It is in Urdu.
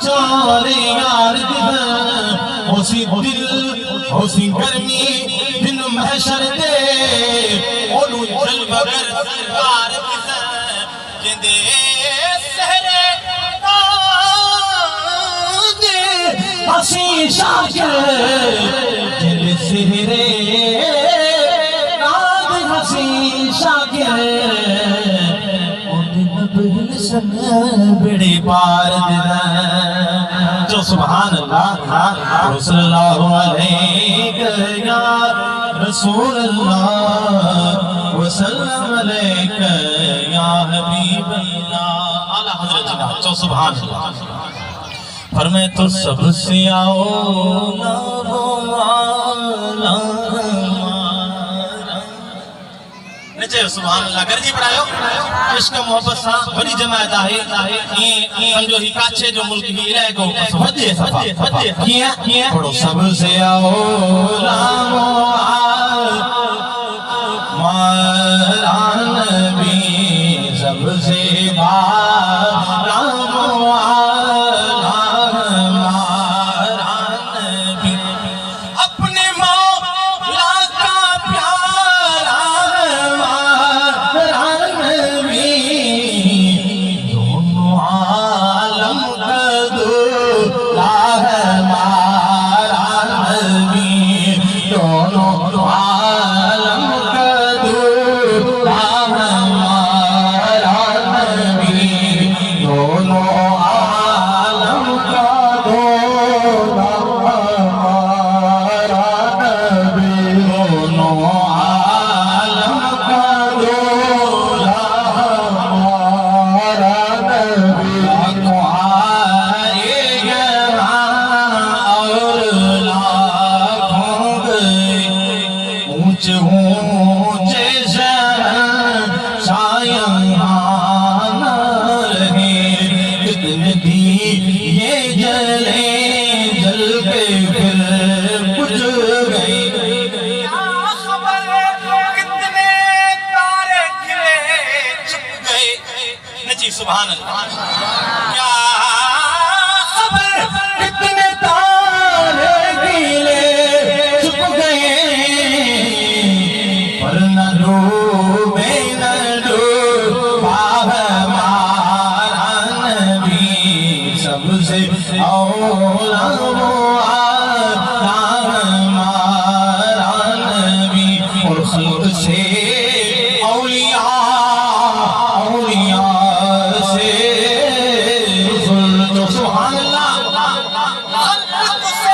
چارے یار دیدن ہوسی دل ہوسی گرمی دن محشر دے اونو جل بگر سرکار دیدن جندے سہرے دے حسی شاکر جل سہرے ناد حسی شاکر بڑی پار دیدن جو سبحان اللہ صلی اللہ علیہ یا رسول اللہ وسلم علیہ یا حبیب اللہ اعلیٰ حضرت جناب جو سبحان اللہ فرمائے تو سب سے اولا سبحان اللہ گرجی پڑھائیو عشق محبت ساں بڑی جماعت آئے سمجھو ہی کاچھے جو ملک ہی رہ گو وجہ صفا کیا پڑھو سب سے اولا ماران نبی سب سے باران ماران نبی اپنے مولا کا پیارا دونوں عالم کا دولا ہے مارا نبی دونوں عالم کا دولا ہے مارا نبی دونوں عالم کا دولا ہمارا نبی دونوں عالم کا دولا ہمارا نبی تمہارے گراں اور لاکھوں گئے اونچے اونچے شاہیان رہے کتنے دیے جلے جل کے پھر بجھ گئے کیا خبر کتنے تارے گرے چھپ گئے نجی سبحان اللہ کیا خبر کتنے تارے گرے چھپ گئے پر نہ ڈوبے نہ ڈوبا ہمارا نبی سب سے اولا ہمارا نبی اور خلق سے اولیاء سے سبحان اللہ خلق